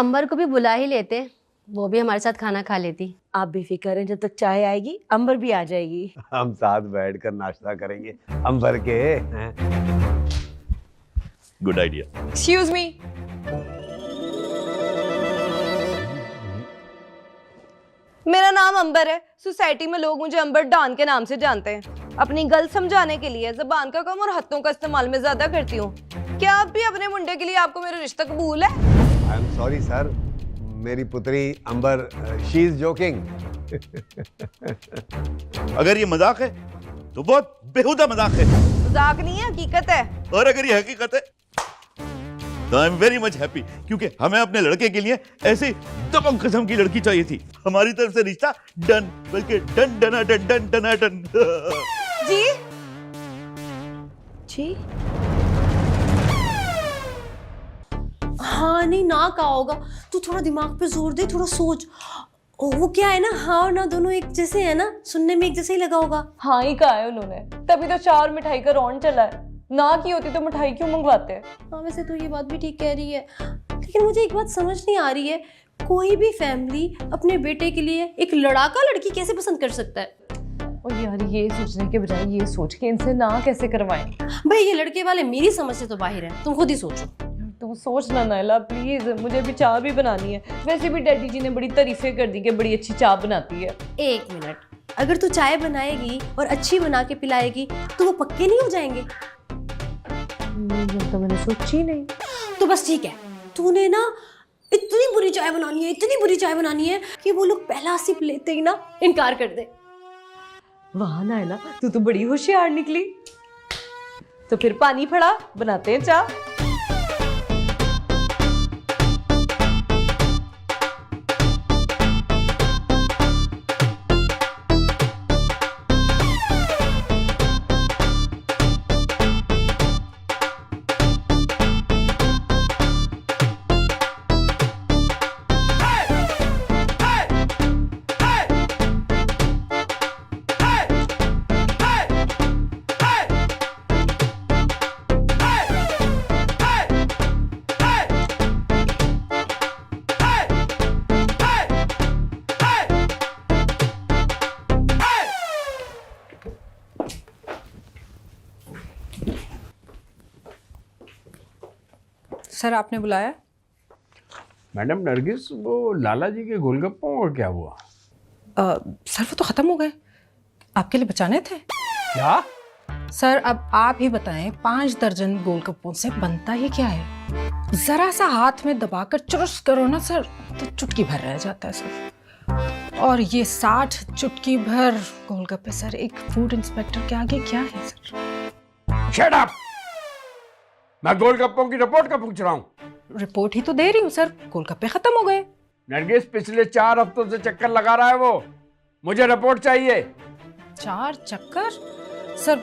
अंबर को भी बुला ही लेते, वो भी हमारे साथ खाना खा लेती। आप बेफिक्र हैं, जब तक चाय आएगी अंबर भी आ जाएगी। हम साथ बैठकर नाश्ता करेंगे अंबर के। Good idea. एक्सक्यूज मी, मेरा नाम अंबर है। सोसाइटी में लोग मुझे अंबर डॉन के नाम से जानते हैं। अपनी गल समझाने के लिए जबान का कम और हाथों का इस्तेमाल में ज्यादा करती हूँ। क्या आप भी अपने मुंडे के लिए आपको मेरा रिश्ता कबूल है? आई एम सॉरी सर, मेरी पुत्री अंबर, शी इज जोकिंग। अगर ये मजाक है तो बहुत बेहुदा मजाक है। मजाक नहीं है, हकीकत है। और अगर ये हकीकत है तो I am very much happy, क्योंकि हमें अपने लड़के के लिए ऐसी दबंग किस्म की लड़की चाहिए थी। हमारी तरफ से रिश्ता डन, बल्कि डन डना डन डन डना डन। जी जी हाँ नहीं ना कहा होगा। तू थोड़ा दिमाग पे जोर दे, थोड़ा सोच। वो क्या है ना, हाँ और ना दोनों एक जैसे है ना, सुनने में एक जैसे ही लगा होगा। हाँ ही कहा है उन्होंने, तभी तो 4 मिठाई का राउंड चला है। ना की होती तो मिठाई क्यों मंगवाते हैं? हाँ वैसे तो ये बात भी ठीक कह रही है, लेकिन मुझे एक बात समझ नहीं आ रही है, कोई भी फैमिली अपने बेटे के लिए एक लड़ाका लड़की कैसे पसंद कर सकता है? और यार ये सोचने के बजाय ये सोच के इनसे ना कैसे करवाएं। भाई ये लड़के वाले मेरी समझ से तो बाहर है, तुम खुद ही सोचो। तू सोच ना नायला प्लीज, मुझे भी चाय भी बनानी है। वैसे भी डैडी जी ने बड़ी तारीफें कर दी कि बड़ी अच्छी चाय बनाती है। एक मिनट, अगर तू चाय बनाएगी और अच्छी बना के पिलाएगी तो वो पक्के नहीं हो जाएंगे? तो मैंने सोची नहीं। तो बस ठीक है, तूने ना इतनी बुरी चाय बनानी है, इतनी बुरी चाय बनानी है कि वो लोग पहला सिप लेते ही ना इनकार कर दे। वाह नायला, तू तो बड़ी होशियार निकली। तो फिर पानी फड़ा, बनाते हैं चाय। सर आपने बुलाया? मैडम नरगिस, वो लाला जी के गोलगप्पों का क्या हुआ? सर वो तो ख़त्म हो गए, आपके लिए बचाने थे। क्या? सर अब आप ही बताएं, 5 दर्जन गोलगप्पों से बनता ही क्या है? ज़रा सा हाथ में दबाकर चुरुस करो ना सर, तो चुटकी भर रह जाता है सर। और ये 60 चुटकी भर गोलगप्पे सर एक फूड इंस्पेक्टर के आगे क्या है सर? Shut up! मैं गोलगप्पों की रिपोर्ट का पूछ रहा हूँ। रिपोर्ट ही तो दे रही हूँ सर, गोलगप्पे खत्म हो गए। नरगिस पिछले 4 हफ्तों से चक्कर लगा रहा है वो, मुझे रिपोर्ट चाहिए। 4 चक्कर? सर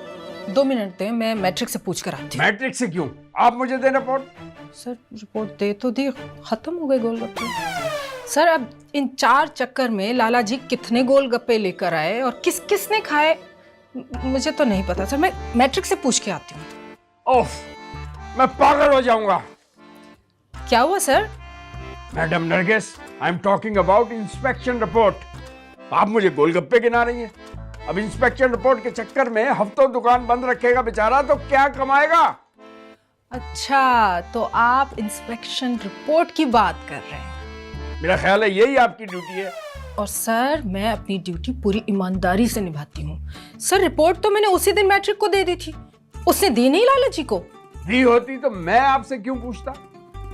2 मिनट दें, मैं मैट्रिक से पूछ कर आती हूँ। मैट्रिक से क्यों? आप मुझे दें रिपोर्ट। सर रिपोर्ट दे तो दी, खत्म हो गए गोलगप्पे। सर अब इन 4 चक्कर में लाला जी कितने गोलगप्पे लेकर आए और किस किसने खाए मुझे तो नहीं पता सर, मैं मैट्रिक से पूछ के आती हूँ। ओफ, मैं पागल हो जाऊंगा। क्या हुआ sir? Madam Nargis, I am talking about inspection report. आप मुझे गोलगप्पे गिना रही हैं। अब इंस्पेक्शन रिपोर्ट के चक्कर में हफ्तों दुकान बंद रखेगा बेचारा, तो क्या कमाएगा? अच्छा, तो आप इंस्पेक्शन रिपोर्ट की बात कर रहे हैं? मेरा ख्याल है यही आपकी ड्यूटी है। और सर मैं अपनी ड्यूटी पूरी ईमानदारी से निभाती हूँ। सर रिपोर्ट तो मैंने उसी दिन मैट्रिक को दे दी थी, उसने दी नहीं लाला जी को। दी होती तो मैं आपसे क्यों पूछता?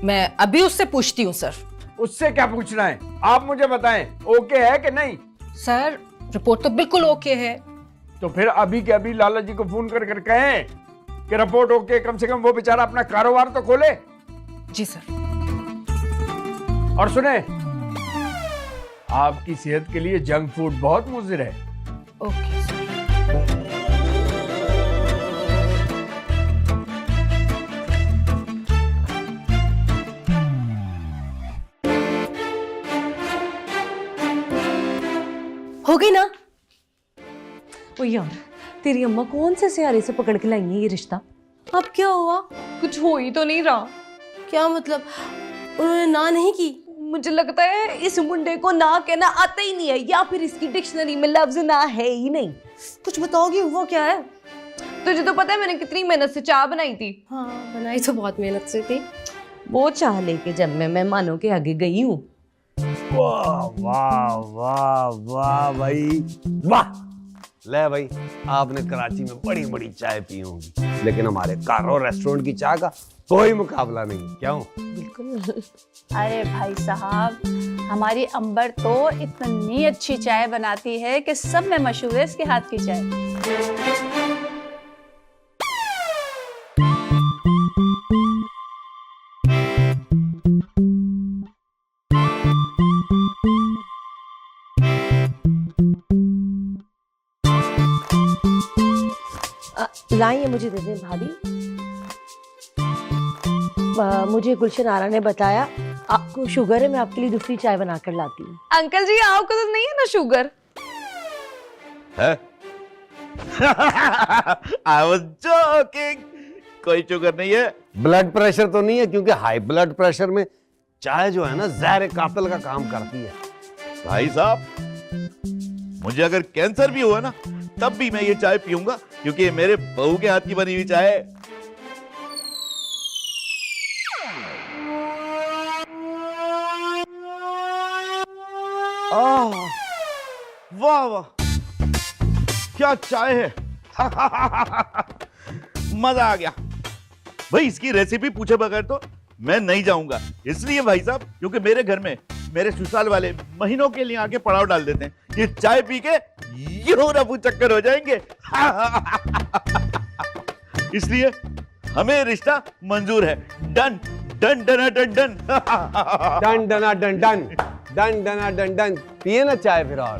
मैं अभी उससे पूछती हूँ सर। उससे क्या पूछना है? आप मुझे बताएं, ओके है कि नहीं? सर रिपोर्ट तो बिल्कुल ओके है। तो फिर अभी के अभी लाला जी को फोन कर कहें कि रिपोर्ट ओके, कम से कम वो बेचारा अपना कारोबार तो खोले। जी सर। और सुने, आपकी सेहत के लिए जंक फूड बहुत मुज़िर है। Okay sir. हो गई ना? ओ यार, तेरी अम्मा कौन से सियारे से पकड़ के लाई है ये रिश्ता? अब क्या हुआ? कुछ हो ही तो नहीं रहा। क्या मतलब? उन्होंने ना नहीं की? मुझे लगता है इस मुंडे को ना कहना आता ही नहीं है, या फिर इसकी डिक्शनरी में लफ्ज ना है ही नहीं। कुछ बताओगी हुआ क्या है? तुझे तो पता है मैंने कितनी मेहनत से चाय बनाई थी। हाँ, बनाई तो बहुत मेहनत से थी। वो चाय लेके जब मैं मेहमानों के आगे गई हूँ, वाह वाह वाह वाह भाई वाह। ले भाई, आपने कराची में बड़ी बड़ी चाय पी होंगी, लेकिन हमारे कारो रेस्टोरेंट की चाय का कोई मुकाबला नहीं। क्यों? बिल्कुल। अरे भाई साहब, हमारी अंबर तो इतनी अच्छी चाय बनाती है कि सब में मशहूर है इसके हाथ की चाय। लाइए मुझे दे दें भाभी। मुझे गुलशन आरा ने बताया आपको शुगर है, मैं आपके लिए दूसरी चाय बनाकर लाती हूँ। अंकल जी आपको तो नहीं है ना शुगर? है? आई वाज जोकिंग, कोई शुगर नहीं है। ब्लड प्रेशर तो नहीं है, क्योंकि हाई ब्लड प्रेशर में चाय जो है ना जहर कातिल का काम करती है। भाई साहब, मुझे अगर कैंसर भी हुआ ना तब भी मैं ये चाय पीऊंगा, क्योंकि ये मेरे बहू के हाथ की बनी हुई चाय है। वाह वाह, क्या चाय है। मजा आ गया भाई। इसकी रेसिपी पूछे बगैर तो मैं नहीं जाऊंगा, इसलिए भाई साहब, क्योंकि मेरे घर में मेरे ससुराल वाले महीनों के लिए आके पड़ाव डाल देते हैं। ये चाय पी के यूं रफू चक्कर हो जाएंगे। इसलिए हमें रिश्ता मंजूर है। डन डन डना डन डन। डन डना डन डन डन डना डन डन। पिए ना चाय फिर। और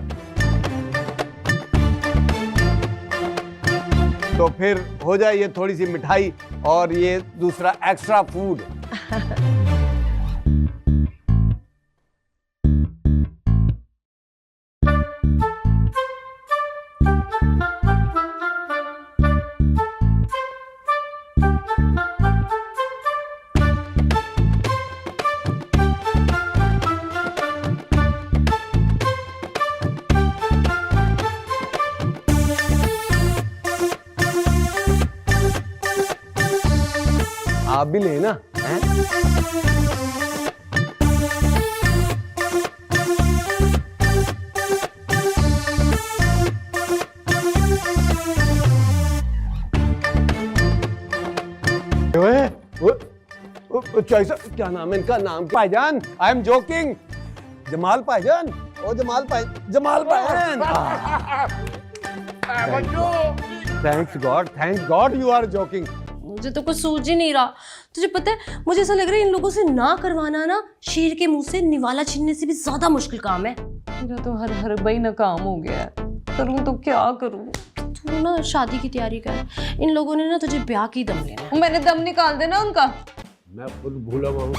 तो फिर हो जाए ये थोड़ी सी मिठाई और ये दूसरा एक्स्ट्रा फूड। आप भी लेना हैं? क्या नाम है इनका? नाम भाईजान, आई एम जोकिंग। जमाल भाईजान, ओ जमाल भाईजान। Thanks god you are joking. मुझे तो कुछ सूझ ही नहीं रहा। तुझे पता है, मुझे ऐसा लग रहा है इन लोगों से ना करवाना ना शेर के मुंह से निवाला छीनने से भी ज्यादा मुश्किल काम है। मेरा तो हर भाई नाकाम हो गया है, करूँ तो क्या करूँ? तू ना शादी की तैयारी कर। इन लोगों ने ना तुझे ब्याह की दम लेना है। मैंने दम निकाल देना उनका। मैं खुद भूला हुआ हूँ।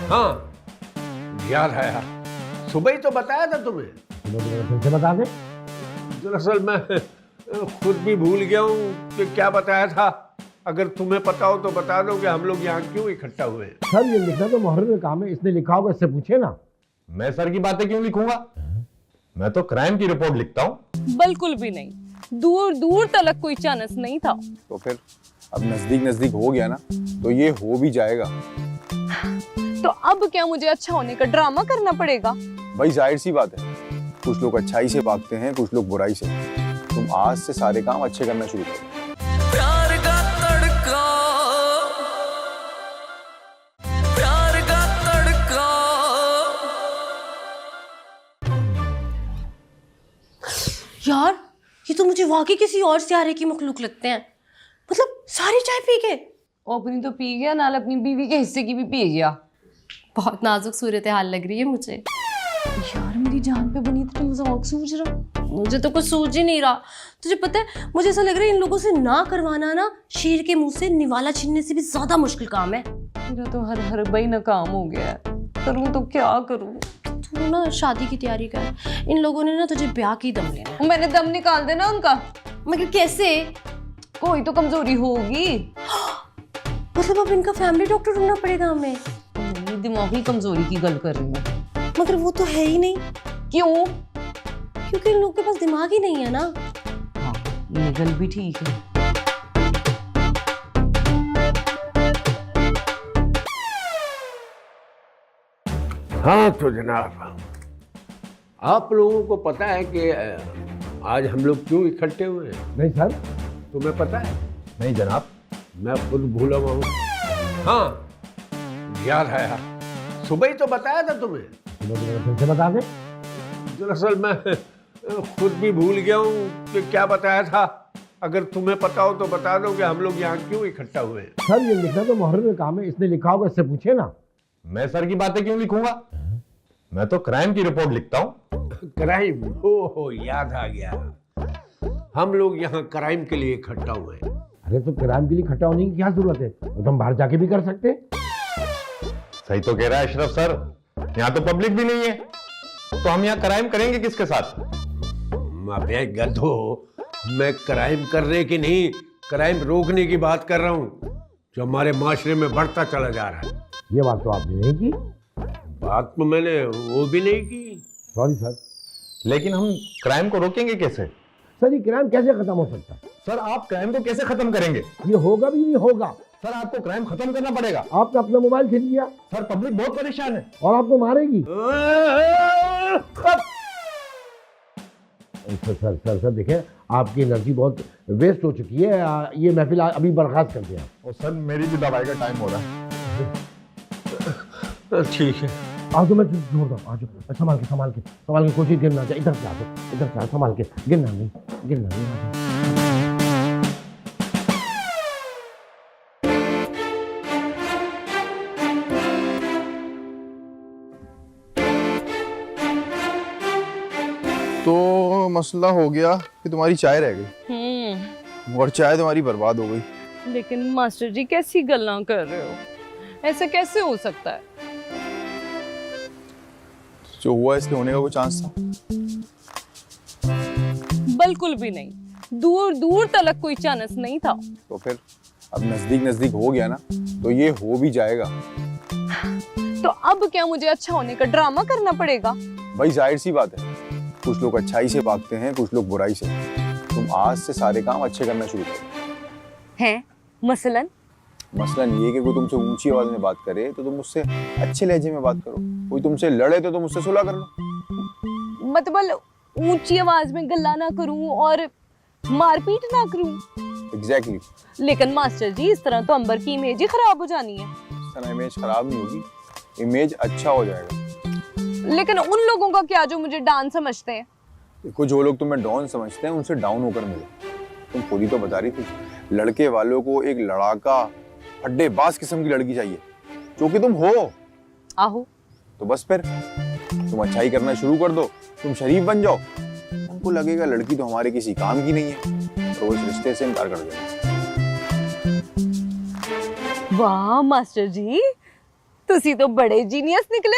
हाँ, याद आया, सुबह ही तो बताया था तुम्हें। फिर से बता दे। दरअसल मैं खुद भी भूल गया हूँ कि क्या बताया था। अगर तुम्हें पता हो तो बता दो कि हम लोग यहाँ क्यों इकट्ठा हुए हैं। सर ये लिखना तो मोहर्रम में काम है, इसने लिखा होगा, इससे पूछे ना। मैं सर की बातें क्यों लिखूंगा? मैं तो क्राइम की रिपोर्ट लिखता हूँ। बिल्कुल भी नहीं, दूर दूर तलक कोई चांस नहीं था। तो फिर अब नजदीक हो गया ना, तो ये हो भी जाएगा। तो अब क्या मुझे अच्छा होने का ड्रामा करना पड़ेगा? भाई जाहिर सी बात है, कुछ लोग अच्छाई से भागते हैं, कुछ लोग बुराई से। तुम आज से सारे काम अच्छे करना शुरू करो। प्यार का तड़का, प्यार का तड़का। यार, ये तो मुझे वाकई किसी और सियारे की मखलूक लगते हैं। मतलब सारी चाय पी गए। अपनी तो पी गया, नाल अपनी बीवी के हिस्से की भी पी गया। बहुत नाजुक सूरत हाल लग रही है मुझे। यार मेरी जान पे बनी तो मजाक सूझ रहा। मुझे तो कुछ सूझ ही नहीं रहा। तुझे पता है, मुझे ऐसा लग रहा है इन लोगों से ना करवाना ना शेर के मुंह से निवाला छीनने से भी ज्यादा मुश्किल काम है। मेरा तो हर भाई नाकाम हो गया है, करूँ तो क्या करूँ? तू ना शादी की तैयारी कर। इन लोगों ने ना तुझे ब्याह की दम लेना है। मैंने दम निकाल देना उनका। मगर कैसे? कोई तो कमजोरी होगी। मतलब अब इनका फैमिली डॉक्टर ढूंढना पड़ेगा हमें। नहीं, दिमागी कमजोरी की गल कर रही हूँ। मगर वो तो है ही नहीं, क्यों? क्योंकि इन लोगों के पास दिमाग ही नहीं है ना। हाँ, ये गल भी ठीक है। हाँ तो जनाब, आप लोगों को पता है कि आज हम लोग क्यों इकट्ठे हुए हैं? नहीं सर। तुम्हें पता है? नहीं जनाब। मैं खुद भूला हुआ हूँ। हाँ, याद आया, सुबह ही तो बताया था तुम्हें। फिर से बता दें। दरअसल मैं खुद भी भूल गया हूँ कि क्या बताया था। अगर तुम्हें पता हो तो बता दो कि हम लोग यहाँ क्यों इकट्ठा हुए हैं। सर ये लिखना तो मोहर्रम में काम है, इसने लिखा होगा, इससे पूछे ना। मैं सर की बातें क्यों लिखूंगा? मैं तो क्राइम की रिपोर्ट लिखता हूँ। क्राइम? ओहो, याद आ गया। हम लोग यहाँ क्राइम के लिए इकट्ठा हुए हैं। अरे तो क्राइम के लिए इकट्ठा होने की क्या जरूरत है? वो तो हम बाहर जाके भी कर सकते हैं। सही तो कह रहा है अशरफ सर, यहाँ तो पब्लिक भी नहीं है, तो हम यहाँ क्राइम करेंगे किसके साथ? अबे गधो, मैं क्राइम करने की नहीं, क्राइम रोकने की बात कर रहा हूँ, जो हमारे माशरे में बढ़ता चला जा रहा है। ये बात तो आपने नहीं की। बात तो मैंने वो भी नहीं की। Sorry sir. लेकिन हम क्राइम को रोकेंगे कैसे? सर ये क्राइम कैसे खत्म हो सकता है? सर आप क्राइम को कैसे खत्म करेंगे? ये होगा भी नहीं होगा। सर आपको क्राइम खत्म करना पड़ेगा। आपने अपना मोबाइल छीन लिया। सर पब्लिक बहुत परेशान है और आपको मारेगी। सर सर सर देखें, आपकी एनर्जी बहुत वेस्ट हो चुकी है। ये महफिल अभी बर्खास्त कर दिया। और सर मेरी भी दवाई का टाइम हो रहा है। ठीक है, आज तो मैं जोड़ दूँ। आज संभाल के कोशिश गिरना चाहिए। इधर से आ जाओ, इधर से संभाल के, गिरना नहीं। तो मसला हो गया कि तुम्हारी चाय रह गई और चाय तुम्हारी बर्बाद हो गई। लेकिन मास्टर जी कैसी गल्ला कर रहे हो? ऐसा कैसे हो सकता है? जो हुआ इसके होने का कोई चांस था? बिल्कुल भी नहीं। दूर दूर तक कोई चांस नहीं था। तो फिर अब नजदीक हो गया ना, तो ये हो भी जाएगा। तो अब क्या मुझे अच्छा होने का ड्रामा करना पड़ेगा? भाई जाहिर सी बात है, कुछ लोग अच्छाई से भागते हैं, कुछ लोग बुराई से। तुम आज से सारे काम अच्छे करना शुरू करो। हैं? मसलन ये कि कोई तुमसे ऊंची आवाज में बात करे तो तुम उससे अच्छे लहजे में बात करो। कोई तुमसे लड़े तो तुम उससे सुलह कर लो। मतलब ऊंची आवाज में गल्ला ना करूं और मारपीट ना करूं। एग्जैक्टली। लेकिन मास्टर जी इस तरह तो अंबर की इमेज ही खराब हो जानी है। इस तरह इमेज खराब नहीं होगी, इमेज अच्छा हो जाएगा। लेकिन उन लोगों का क्या जो मुझे डांस समझते हैं? देखो, जो लोग तुम्हें डॉन समझते हैं उनसे डाउन होकर मिलो। तुम खुद ही तो बता रही थी, लड़के वालों को एक लड़ाका अड्डेबाज किस्म की लड़की चाहिए, जो कि तुम हो। आहो। तो बस फिर तुम अच्छाई करना शुरू कर दो, तुम शरीफ बन जाओ। उनको लगेगा लड़की तो हमारे किसी काम की नहीं है, तो इस रिश्ते से इनकार कर देंगे। वाह मास्टर जी, तुसी तो बड़े जीनियस निकले।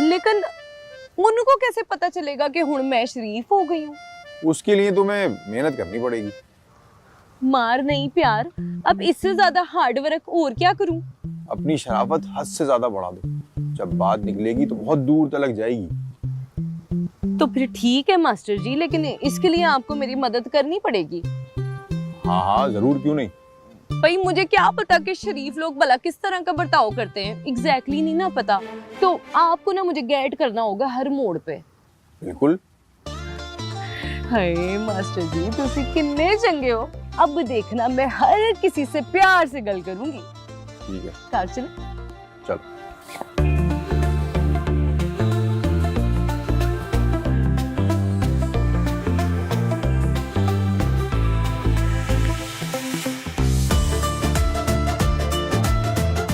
लेकिन उनको कैसे पता चलेगा कि हुण मैं शरीफ हो गई हूँ? उसके लिए तुम्हें मेहनत करनी पड़ेगी। मार नहीं प्यार, अब इससे ज्यादा हार्ड वर्क और क्या करूं? अपनी शराफत हद से ज्यादा बढ़ा दो, जब बात निकलेगी तो बहुत दूर तक जाएगी। तो फिर ठीक है मास्टर जी, लेकिन इसके लिए आपको मेरी मदद करनी पड़ेगी। हाँ जरूर, क्यों नहीं। भाई मुझे क्या पता कि शरीफ लोग भला किस तरह का बर्ताव करते हैं, एग्जैक्टली नहीं ना पता। तो आपको ना मुझे गाइड करना होगा हर मोड़ पे। बिल्कुल। हाय मास्टर जी, तुसी कितने चंगे हो। अब देखना मैं हर किसी से प्यार से गल करूंगी। ठीक है, कार चले। चलो।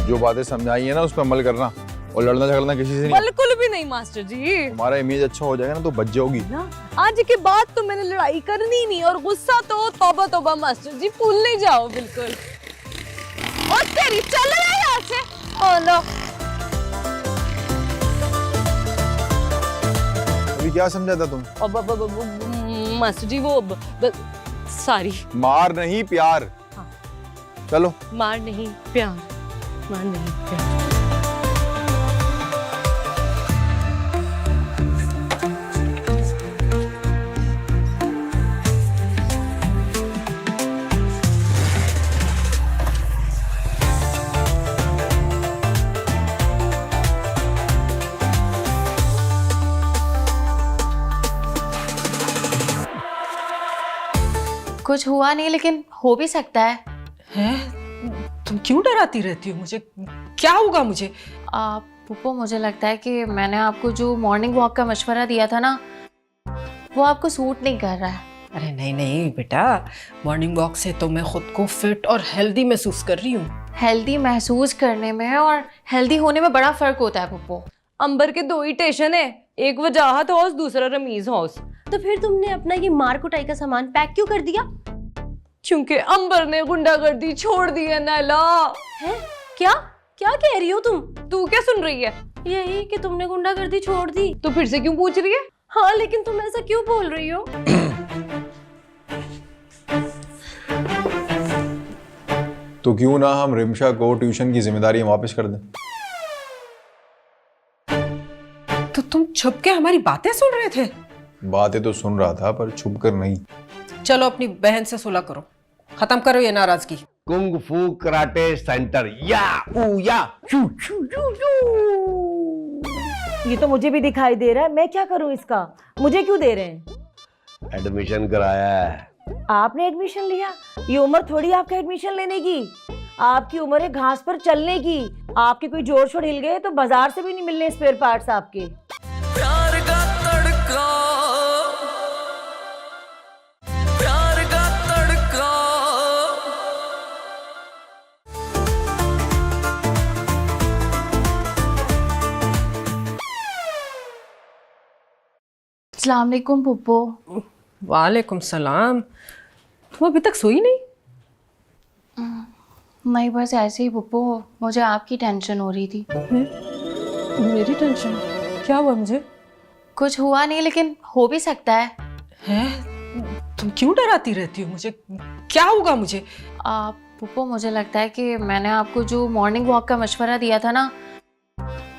जो बातें समझाई है ना उस पर अमल करना, और लड़ना झगड़ना किसी से नहीं। बिल्कुल भी नहीं मास्टर जी। तुम्हारा इमेज अच्छा हो जाएगा ना तो बच जाओगी ना। आज के बाद तो मैंने लड़ाई करनी नहीं, और गुस्सा तो तौबा तौबा मास्टर जी, भूल नहीं जाओ बिल्कुल। और तेरी चल रहा यहाँ से। ओ लो। अभी क्या समझा था तुम? मास्टर जी वो सॉरी। मार नहीं प्यार। चलो। मार नहीं प्यार, मार नहीं प्यार। कुछ हुआ नहीं, लेकिन हो भी सकता है। हैं? तुम क्यों डराती रहती हो मुझे? क्या होगा मुझे? पुप्पो, मुझे लगता है कि मैंने आपको जो मॉर्निंग वॉक का मशवरा दिया था ना, वो आपको सूट नहीं कर रहा है। अरे नहीं नहीं बेटा, मॉर्निंग वॉक से तो मैं खुद को फिट और हेल्दी महसूस कर रही हूँ। हेल्दी महसूस करने में और हेल्दी होने में बड़ा फर्क होता है पुप्पो। अंबर के 2 ही स्टेशन है, एक वजाहत हाउस, दूसरा रमीज हाउस। तो फिर तुमने अपना ये मार कुटाई का सामान पैक क्यों कर दिया? क्योंकि अंबर ने गुंडागर्दी छोड़ दी है नैला। है? क्या क्या कह रही हो तुम? तू क्या सुन रही है? यही कि तुमने गुंडागर्दी छोड़ दी। तो फिर से क्यों पूछ रही है? हाँ, लेकिन तुम ऐसा क्यों बोल रही हो? तो क्यों ना हम रिमशा को ट्यूशन की जिम्मेदारी वापस कर दें। तो तुम छुप के हमारी बातें सुन रहे थे? बातें तो सुन रहा था, पर छुप कर नहीं। चलो अपनी बहन से सुलह करो, खत्म करो ये नाराजगी। कुंग फू कराटे सेंटर, या ऊ या चू चू चू चू। ये तो मुझे भी दिखाई दे रहा है, मैं क्या करूं इसका? मुझे क्यों दे रहे हैं? एडमिशन कराया है। आपने एडमिशन लिया? ये उम्र थोड़ी आपका एडमिशन लेने की। आपकी उम्र है घास पर चलने की। आपके कोई जोड़ शोड़ हिल गए तो बाजार से भी नहीं मिलने स्पेयर पार्ट्स आपके। प्यार का तड़का, प्यार का तड़का। अस्सलाम वालेकुम पुप्पो। वालेकुम सलाम। तुम अभी तक सोई नहीं? मैं बस ऐसे ही पुप्पो, मुझे आपकी टेंशन हो रही थी। मेरी टेंशन? क्या हुआ मुझे? कुछ हुआ नहीं, लेकिन हो भी सकता है। हैं? तुम क्यों डराती रहती हो मुझे? क्या होगा मुझे? पुप्पो, मुझे लगता है कि मैंने आपको जो मॉर्निंग वॉक का मशवरा दिया था ना,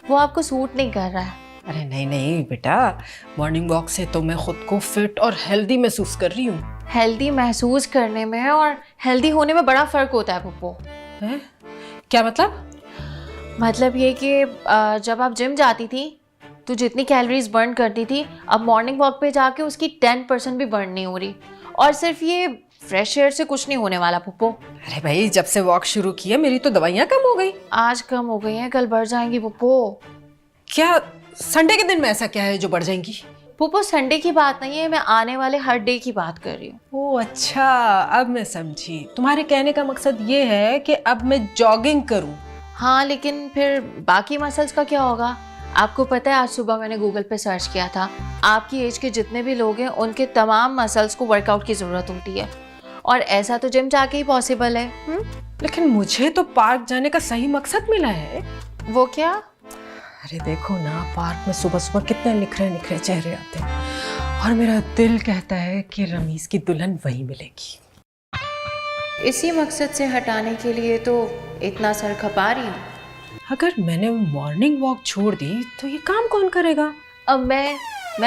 वो आपको सूट नहीं कर रहा है। अरे नहीं नहीं बेटा, मॉर्निंग वॉक से तो मैं खुद को फिट और हेल्दी महसूस कर रही हूँ। हेल्दी महसूस करने में और हेल्दी होने में बड़ा फर्क होता है पुप्पो। हैं? क्या मतलब? मतलब ये कि जब आप जिम जाती थी तो जितनी कैलोरीज बर्न करती थी, अब मॉर्निंग वॉक पे जाके उसकी 10% भी बर्न नहीं हो रही। और सिर्फ ये फ्रेश एयर से कुछ नहीं होने वाला पुप्पो। अरे भाई, जब से वॉक शुरू की है मेरी तो दवाइयाँ कम हो गई। आज कम हो गई हैं, कल बढ़ जाएंगी पुप्पो। क्या संडे के दिन में ऐसा क्या है जो बढ़ जाएंगी? पुप्पो, संडे की बात नहीं है, मैं आने वाले हर डे की बात कर रही हूँ। ओह अच्छा, अब मैं समझी। तुम्हारे कहने का मकसद ये है कि अब मैं जॉगिंग करूं। हाँ, लेकिन फिर बाकी मसल्स का क्या होगा? आपको पता है, आज सुबह मैंने गूगल पे सर्च किया था, आपकी एज के जितने भी लोग हैं उनके तमाम मसल्स को वर्कआउट की ज़रूरत होती है, और ऐसा तो जिम जाके ही पॉसिबल है। लेकिन मुझे तो पार्क जाने का सही मकसद मिला है। वो क्या? अरे देखो ना, पार्क में सुबह सुबह कितने निखरे निखरे चेहरे आते हैं, और मेरा दिल कहता है कि रमीज की दुल्हन वहीं मिलेगी। इसी मकसद से हटाने के लिए तो इतना सर खपा रही हूँ। अगर मैंने मॉर्निंग वॉक छोड़ दी तो ये काम कौन करेगा? अब मैं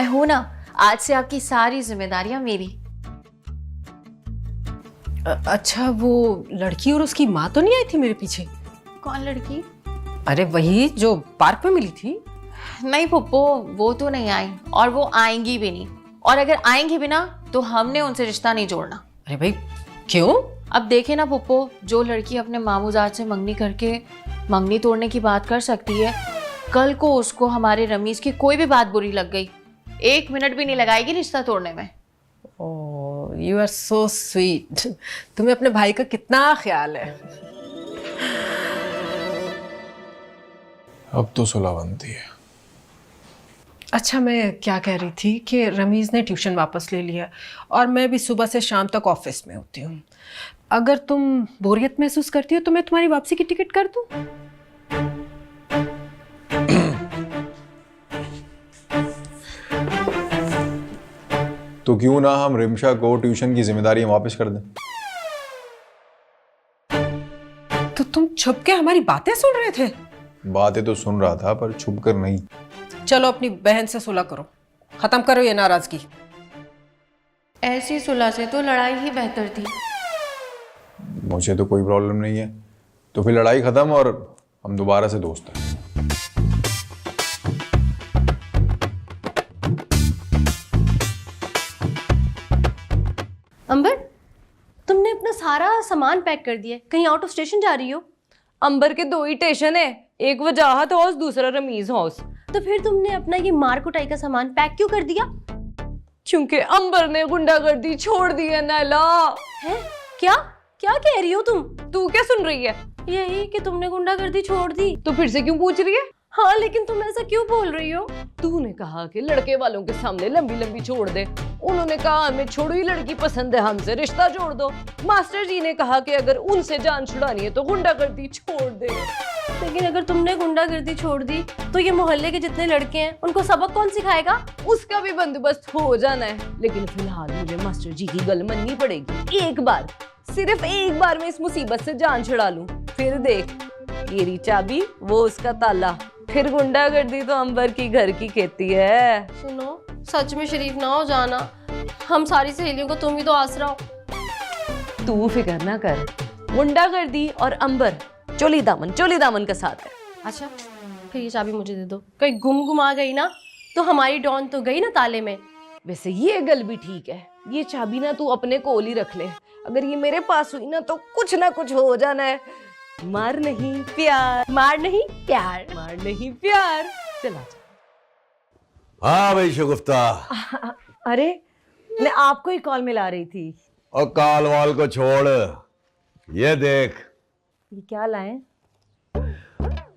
हूं ना, आज से आपकी सारी जिम्मेदारियां मेरी। अच्छा, वो लड़की और उसकी माँ तो नहीं आई थी मेरे पीछे? कौन लड़की? अरे वही जो पार्क में मिली थी। नहीं पुप्पो, वो तो नहीं आई, और वो आएंगी भी नहीं, और अगर आएंगी भी ना तो हमने उनसे रिश्ता नहीं जोड़ना। अरे भाई क्यों? अब देखे ना पुप्पो, जो लड़की अपने मामूजात से मंगनी करके मंगनी तोड़ने की बात कर सकती है, कल को उसको हमारे रमीज की कोई भी बात बुरी लग गई, 1 मिनट भी नहीं लगाएगी रिश्ता तोड़ने में। ओह, यू आर सो स्वीट। तुम्हें अपने भाई का कितना ख्याल है। अब तो सुलह बनती है। अच्छा, मैं क्या कह रही थी कि रमीज ने ट्यूशन वापस ले लिया, और मैं भी सुबह से शाम तक ऑफिस में होती हूँ। अगर तुम बोरियत महसूस करती हो तो मैं तुम्हारी वापसी की टिकट कर दूँ? तो क्यों ना हम रिमशा को ट्यूशन की जिम्मेदारी वापस कर दें। छुप के हमारी बातें सुन रहे थे? बातें तो सुन रहा था पर छुप कर नहीं। चलो अपनी बहन से सुलह करो, खत्म करो ये नाराजगी। ऐसी सुलह से तो लड़ाई ही बेहतर थी। मुझे तो कोई प्रॉब्लम नहीं है, तो फिर लड़ाई खत्म और हम दोबारा से दोस्त हैं। अंबर, तुमने अपना सारा सामान पैक कर दिया है, कहीं आउट ऑफ स्टेशन जा रही हो? अंबर के 2 ही स्टेशन है, एक वजाहत हाउस, दूसरा रमीज हाउस। तो फिर तुमने अपना ये मार कुटाई का सामान पैक क्यों कर दिया? क्योंकि अंबर ने गुंडागर्दी छोड़ दी है नैला। है? क्या क्या कह रही हो तुम? तू क्या सुन रही है? यही कि तुमने गुंडागर्दी छोड़ दी। तो फिर से क्यों पूछ रही है? हाँ, लेकिन तुम ऐसा क्यों बोल रही हो? तूने कहा कि लड़के वालों के सामने लंबी लंबी छोड़ दे, उन्होंने कहा हमें छोड़ो ही लड़की पसंद है, हमसे रिश्ता जोड़ दो। मास्टर जी ने कहा कि अगर उनसे जान छुड़ानी है तो गुंडागर्दी छोड़ दे। लेकिन अगर तुमने गुंडागर्दी छोड़ दी तो ये मोहल्ले के जितने लड़के हैं उनको सबक कौन सिखाएगा? उसका भी बंदोबस्त हो जाना है, लेकिन फिलहाल मुझे मास्टर जी की गल मननी पड़ेगी। एक बार, सिर्फ एक बार मैं इस मुसीबत से जान छुड़ा लूं, फिर देख, तेरी चाबी वो उसका ताला, फिर गुंडागर्दी तो अंबर की घर की खेती है। सुनो, सच में शरीफ ना हो जाना, हम सारी सहेलियों को तुम ही तो आसरा हो। तू फिक्र ना कर, गुंडागर्दी और अंबर चोली दामन का साथ है। अच्छा, फिर ये चाबी मुझे दे दो, कहीं गुम आ गई ना तो हमारी डॉन तो गई ना ताले में। वैसे ये गल भी ठीक है, ये चाबी ना तू अपने कोल ही रख ले, अगर ये मेरे पास हुई ना तो कुछ ना कुछ हो जाना है। मार नहीं प्यार, मार नहीं प्यार, मार नहीं प्यार। चला हाँ भाई शगुफ्ता। अरे मैं आपको ही कॉल मिला रही थी। और काल वाल को छोड़, ये देख, ये क्या लाए?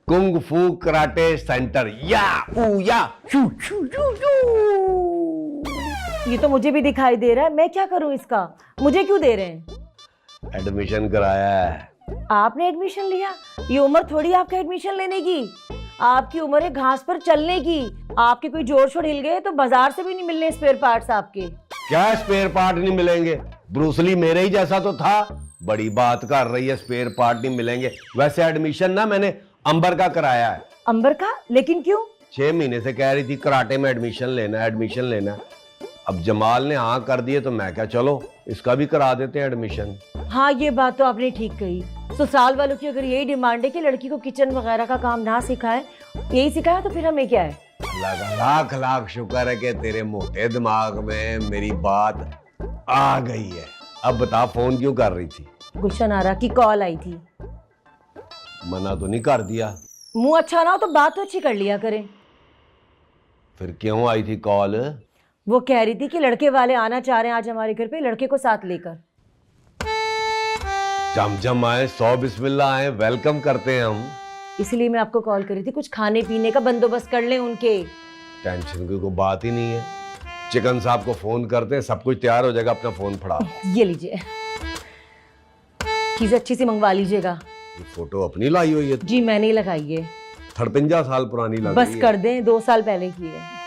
कुंग फू कराटे सेंटर, या ऊ या शू शू शू शू। ये तो मुझे भी दिखाई दे रहा है, मैं क्या करूं इसका? मुझे क्यों दे रहे हैं? एडमिशन कराया है। आपने एडमिशन लिया? ये उम्र थोड़ी आपका एडमिशन लेने की, आपकी उम्र है घास पर चलने की। आपके कोई जोड़ शोड़ हिल गए तो बाजार से भी नहीं मिलने स्पेयर पार्ट्स आपके। क्या स्पेयर पार्ट नहीं मिलेंगे? ब्रूसली मेरे ही जैसा तो था, बड़ी बात कर रही है स्पेयर पार्ट नहीं मिलेंगे। वैसे एडमिशन ना मैंने अंबर का कराया है। अंबर का? लेकिन क्यों? 6 महीने से कह रही थी कराटे में एडमिशन लेना, एडमिशन लेना। अब जमाल ने हाँ कर दिए तो मैं क्या, चलो इसका भी करा देते हैं एडमिशन। हाँ, ये बात तो आपने ठीक कही। ससुराल वालों की अगर यही डिमांड है कि लड़की को किचन वगैरह का काम ना सिखाए, यही सिखाया तो फिर हमें क्या है? लाख लाख शुक्र है कि तेरे मोटे दिमाग में मेरी बात आ गई है। अब बता, फोन क्यों कर रही थी? गुलशन आरा की कॉल आई थी। मना तो नहीं कर दिया? मुंह अच्छा ना हो तो बात तो अच्छी कर लिया करें। फिर क्यों आई थी कॉल? वो कह रही थी कि लड़के वाले आना चाह रहे हैं आज हमारे घर पे, लड़के को साथ लेकर। जम आए, 100 बिस्मिल्लाह आए, वेलकम करते हैं हम। इसलिए मैं आपको कॉल करी थी, कुछ खाने पीने का बंदोबस्त कर लें उनके। टेंशन की कोई बात ही नहीं है, चिकन साहब को फोन करते हैं, सब कुछ तैयार हो जाएगा, अपना फोन फड़ा। ये लीजिए, चीजें अच्छी सी मंगवा लीजिएगा। ये फोटो अपनी लाई हुई है? जी मैंने ही लगाई है। 53 साल पुरानी लग बस रही है। कर दें, 2 साल पहले की है।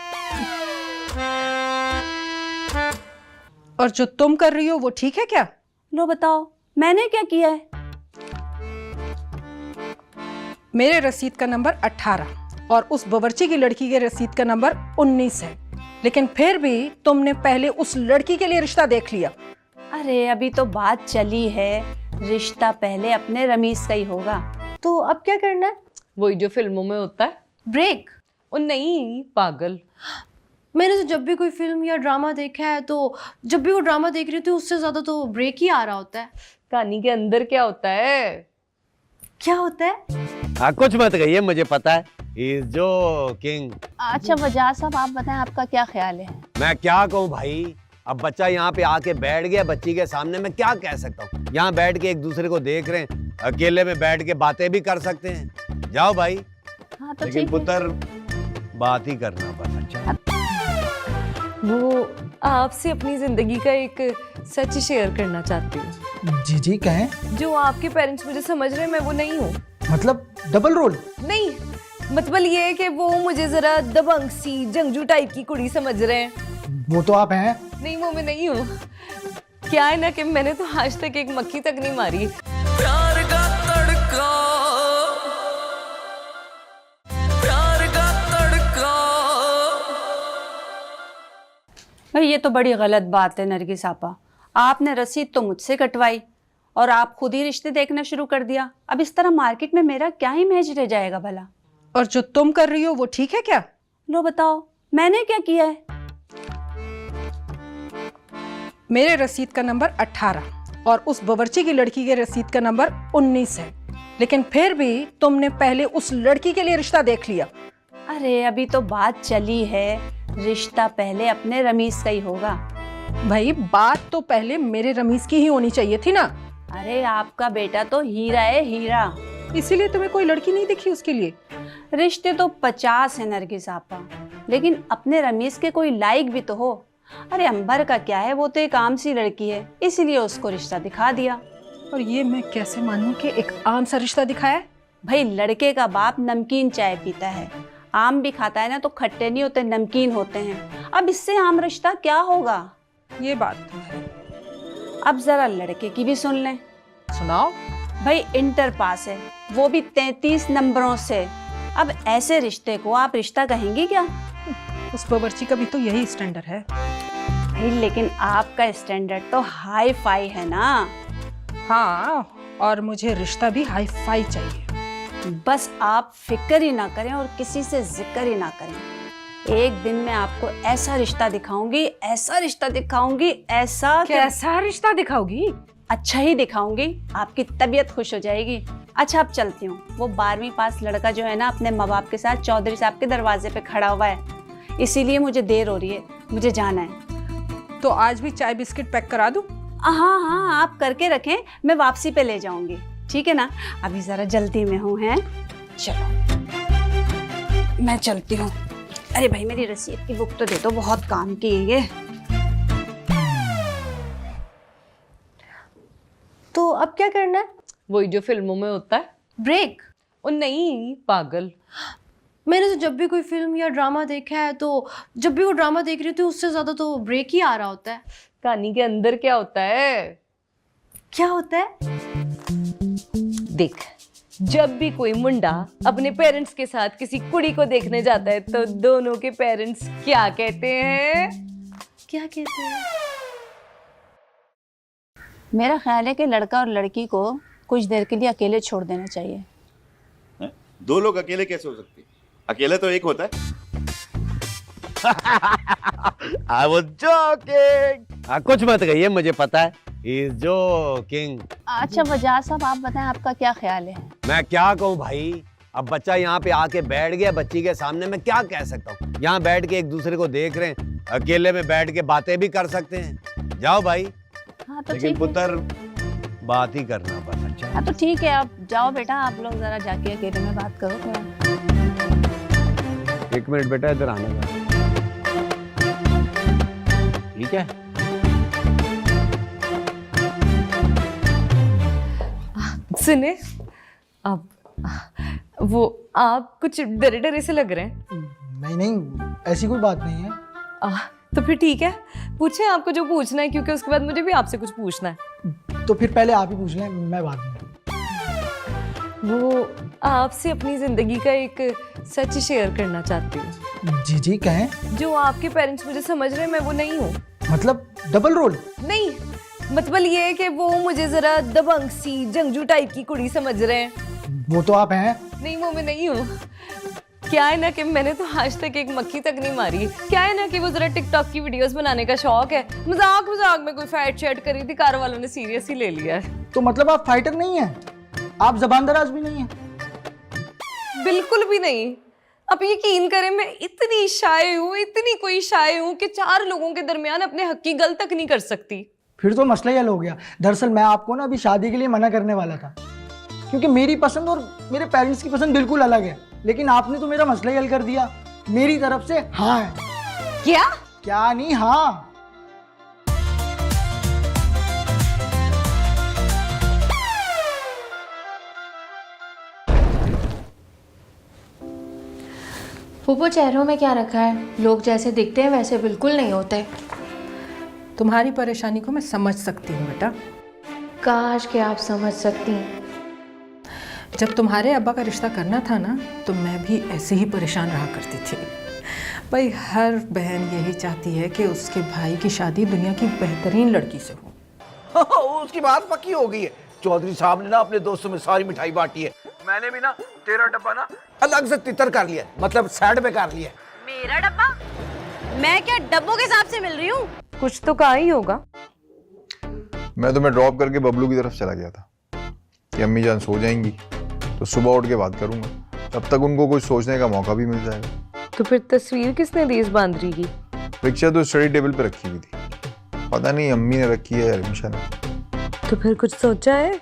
और जो तुम कर रही हो वो ठीक है क्या? लो बताओ, मैंने क्या किया है? मेरे रसीद का नंबर 18 और उस बावर्ची की लड़की के रसीद का नंबर 19 है, लेकिन फिर भी तुमने पहले उस लड़की के लिए रिश्ता देख लिया। अरे अभी तो बात चली है, रिश्ता पहले अपने रमीज का ही होगा। तो अब क्या करना है? वही जो फिल्मों में होता है, ब्रेक। और नहीं पागल, मैंने तो जब भी कोई फिल्म या ड्रामा देखा है तो जब भी वो ड्रामा देख रही होती हूँ उससे ज्यादा तो ब्रेक ही आ रहा होता है। कहानी के अंदर क्या होता है? क्या होता है? हाँ, कुछ मत कहिए, मुझे पता है। He is joking। अच्छा वजाह साहब, आप बताएं आपका क्या ख्याल है? मैं क्या कहूँ भाई, अब बच्चा यहाँ पे आके बैठ गया, बच्ची के सामने मैं क्या कह सकता हूँ? यहाँ बैठ के एक दूसरे को देख रहे हैं, अकेले में बैठ के बातें भी कर सकते हैं। जाओ भाई। हाँ तो लेकिन पुत्र बात ही करना बस। अच्छा, वो आपसे अपनी जिंदगी का एक सच शेयर करना चाहती हूँ। जी जी कहें। जो आपके पेरेंट्स मुझे समझ रहे हैं, मैं वो नहीं हूँ। मतलब डबल रोल? नहीं, मतलब ये है कि वो मुझे जरा दबंग सी जंगजू टाइप की कुड़ी समझ रहे हैं। वो तो आप हैं। नहीं, वो मैं नहीं हूँ। क्या है ना कि मैंने तो आज तक एक मक्खी तक नहीं मारी। प्यार का तड़का भाई ये तो बड़ी गलत बात है नरगिस आपा। आपने रसीद तो मुझसे कटवाई और आप खुद ही रिश्ते देखना शुरू कर दिया। अब इस तरह मार्केट में मेरा क्या इमेज रह जाएगा भला। और जो तुम कर रही हो वो ठीक है क्या? लो बताओ मैंने क्या किया है? मेरे रसीद का नंबर 18 और उस बावर्ची की लड़की के रसीद का नंबर 19 है, लेकिन फिर भी तुमने पहले उस लड़की के लिए रिश्ता देख लिया। अरे अभी तो बात चली है, रिश्ता पहले अपने रमीज का ही होगा। भाई बात तो पहले मेरे रमीज की ही होनी चाहिए थी ना। अरे आपका बेटा तो हीरा है, हीरा। इसीलिए तुम्हें कोई लड़की नहीं दिखी उसके लिए? रिश्ते तो 50 है नरगिस आपा, लेकिन अपने रमीज के कोई लायक भी तो हो। अरे अंबर का क्या है, वो तो एक आम सी लड़की है, इसीलिए उसको रिश्ता दिखा दिया। और ये मैं कैसे मानूं कि एक आम सा रिश्ता दिखाया? भाई लड़के का बाप नमकीन चाय पीता है, आम भी खाता है ना तो खट्टे नहीं होते, नमकीन होते हैं। अब इससे आम रिश्ता क्या होगा? ये बात तो है। अब जरा लड़के की भी सुन लें। सुनाओ। भाई इंटर पास है, वो भी 33 नंबरों से। अब ऐसे रिश्ते को आप रिश्ता कहेंगे क्या? उस बावर्ची का भी तो यही स्टैंडर्ड है। भाई लेकिन आपका स्टैंडर्ड तो हाई फाई है ना। हाँ, और मुझे रिश्ता भी हाई फाई चाहिए। बस आप फिक्र ही ना करें और किसी से जिक्र ही ना करें। एक दिन मैं आपको ऐसा रिश्ता दिखाऊंगी, ऐसा रिश्ता दिखाऊंगी, ऐसा। कैसा रिश्ता दिखाओगी? अच्छा ही दिखाऊंगी, आपकी तबीयत खुश हो जाएगी। अच्छा अब चलती हूँ। वो 12वीं पास लड़का जो है ना अपने माँ बाप के साथ चौधरी साहब के दरवाजे पे खड़ा हुआ है, इसीलिए मुझे देर हो रही है, मुझे जाना है। तो आज भी चाय बिस्किट पैक करा दूं? हाँ हाँ आप करके रखें, मैं वापसी पे ले जाऊंगी, ठीक है ना? अभी जरा जल्दी में हूँ। हैं चलो मैं चलती हूँ। अरे भाई मेरी रसीद की बुक तो दे दो, बहुत काम की है ये। तो अब क्या करना है? वही जो फिल्मों में होता है, ब्रेक? और नहीं पागल, मैंने तो जब भी कोई फिल्म या ड्रामा देखा है तो जब भी वो ड्रामा देख रही थी उससे ज्यादा तो ब्रेक ही आ रहा होता है। कहानी के अंदर क्या होता है? क्या होता है? देख, जब भी कोई मुंडा अपने पेरेंट्स के साथ किसी कुड़ी को देखने जाता है तो दोनों के पेरेंट्स क्या कहते हैं? क्या कहते हैं? मेरा ख्याल है कि लड़का और लड़की को कुछ देर के लिए अकेले छोड़ देना चाहिए। हैं? दो लोग अकेले कैसे हो सकते? अकेले तो एक होता है। I was joking. कुछ मत कहिए, मुझे पता है। He is joking. अच्छा वजह साहब आप बताएं आपका क्या ख्याल है? मैं क्या कहूँ भाई, अब बच्चा यहाँ पे आके बैठ गया, बच्ची के सामने मैं क्या कह सकता हूँ? यहाँ बैठ के एक दूसरे को देख रहे हैं, अकेले में बैठ के बातें भी कर सकते हैं। जाओ भाई। हाँ तो लेकिन ठीक है। पुत्र बात ही करना बस। अच्छा हाँ तो ठीक है, आप जाओ बेटा, आप लोग जरा जाके अकेले में बात करो थोड़ा। एक मिनट बेटा, इधर आना जरा। ठीक है। सुने, अब वो आप कुछ डरे डरे से लग रहे हैं। नहीं नहीं, ऐसी कोई बात नहीं है। तो फिर ठीक है, पूछें आपको जो पूछना है, क्योंकि उसके बाद मुझे भी आपसे कुछ पूछना है। तो फिर पहले आप ही पूछ लें, मैं बाद में। वो आपसे अपनी जिंदगी का एक सच शेयर करना चाहती हूँ। जी जी कहें। जो आपके पेरेंट्स मुझे समझ रहे हैं, मैं वो नहीं हूँ। मतलब डबल रोल? नहीं, मतलब ये है कि वो मुझे जरा दबंग सी जंगजू टाइप की कुड़ी समझ रहे हैं। वो तो आप हैं। नहीं, वो मैं नहीं हूँ। क्या है ना कि मैंने तो आज तक एक मक्खी तक नहीं मारी। क्या है ना कि वो जरा टिकटॉक की वीडियोस बनाने का शौक है, मजाक मजाक में कोई फैट शैट करी थी, कार वालों ने सीरियस ही ले लिया है। तो मतलब आप फाइटर नहीं हैं, आप जबान दराज भी नहीं हैं? बिल्कुल भी नहीं। अब यकीन करें, मैं इतनी शाय हूँ, इतनी कोई शाय हूँ कि 4 लोगों के दरमियान अपने हक की गल तक नहीं कर सकती। फिर तो मसला ही हल हो गया। दरअसल मैं आपको ना अभी शादी के लिए मना करने वाला था, क्योंकि मेरी पसंद और मेरे पेरेंट्स की पसंद बिल्कुल अलग है। लेकिन आपने तो मेरा मसला ही हल कर दिया। मेरी तरफ से हाँ है। क्या? क्या नहीं, हाँ। फूफो चेहरों में क्या रखा है? लोग जैसे दिखते हैं वैसे बिल्कुल नहीं होते। तुम्हारी परेशानी को मैं समझ सकती हूँ बेटा। काश कि आप समझ सकती। जब तुम्हारे अब्बा का रिश्ता करना था ना, तो मैं भी ऐसे ही परेशान रहा करती थी। भाई हर बहन यही चाहती है कि उसके भाई की शादी दुनिया की बेहतरीन लड़की से हो। उसकी बात पक्की हो गई है। चौधरी साहब ने ना अपने दोस्तों में सारी मिठाई बांटी है। मैंने भी ना तेरा डब्बा ना अलग से तितर कर लिया, मतलब साइड पे कर लिया। मेरा डब्बा? मैं क्या डब्बों के हिसाब से मिल रही हूँ? कुछ तो कहा ही होगा। मैं तुम्हें ड्रॉप करके बबलू की तरफ चला गया था कि अम्मी जान सो जाएंगी तो सुबह उठ के बात करूंगा, तब तक उनको कुछ सोचने का मौका भी मिल जाएगा। तो फिर तस्वीर किसने दी इस बांदरी की? रिक्शा तो स्टडी टेबल पे रखी हुई थी, पता नहीं अम्मी ने रखी है या रिक्शा ने। तो फिर कुछ सोचा है?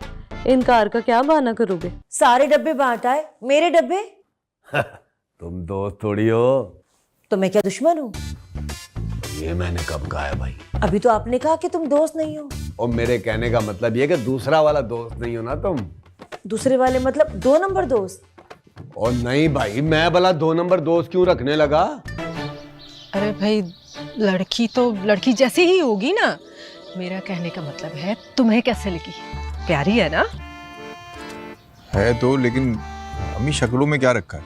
इनकार का क्या बहाना करोगे? सारे डब्बे बांटा है, मेरे डब्बे? तुम दोस्त थोड़ी हो। तो मैं क्या दुश्मन हूँ? ये मैंने कब कहा है भाई? अभी तो आपने कहा कि तुम दोस्त नहीं हो। और मेरे कहने का मतलब ये कि दूसरा वाला दोस्त नहीं हो ना तुम। दूसरे वाले मतलब 2 नंबर दोस्त? और नहीं भाई, मैं भला 2 नंबर दोस्त क्यों रखने लगा? अरे भाई लड़की तो लड़की जैसी ही होगी ना। मेरा कहने का मतलब है तुम्हें कैसे लगी? प्यारी है ना? है तो, लेकिन अम्मी शक्लों में क्या रखा है?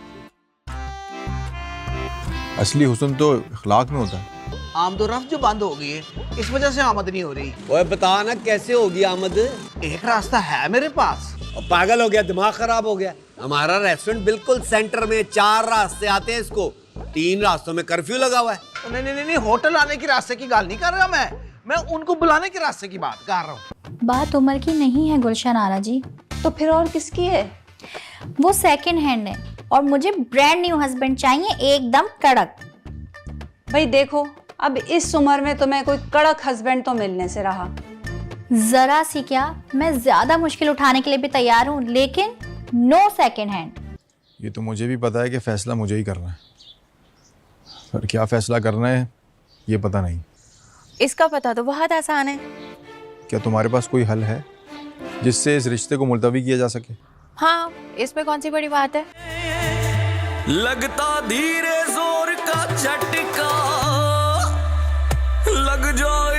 असली हुस्न तो अखलाक में होता है। आमदोरफ्त जो बंद हो गई है, इस वजह से आमद नहीं हो रही। ओए बता ना कैसे होगी आमद? एक रास्ता है मेरे पास। और पागल हो गया, दिमाग खराब हो गया? हमारा रेस्टोरेंट बिल्कुल सेंटर में, 4 रास्ते आते हैं इसको, 3 रास्तों में कर्फ्यू लगा हुआ है। नहीं नहीं नहीं, होटल आने के रास्ते की बात नहीं कर रहा मैं उनको बुलाने के रास्ते की बात कर रहा हूँ। बात उम्र की नहीं है गुलशन आरा जी। तो फिर और किसकी है? वो सेकंड हैंड है और मुझे ब्रांड न्यू हस्बैंड चाहिए, एकदम कड़क। भाई देखो, अब इस उम्र में तुम्हें कोई कड़क हस्बैंड तो मिलने से रहा। जरा सी क्या, मैं ज्यादा मुश्किल उठाने के लिए भी तैयार हूँ, लेकिन नो सेकंड हैंड। ये तो मुझे भी पता है कि फैसला मुझे ही करना है, पर क्या फैसला करना है ये पता नहीं। इसका पता तो बहुत आसान है। क्या तुम्हारे पास कोई हल है जिससे इस रिश्ते को मुलतवी किया जा सके? हाँ, इसमें कौन सी बड़ी बात है? लगता धीरे जोर का झटका, लग जाए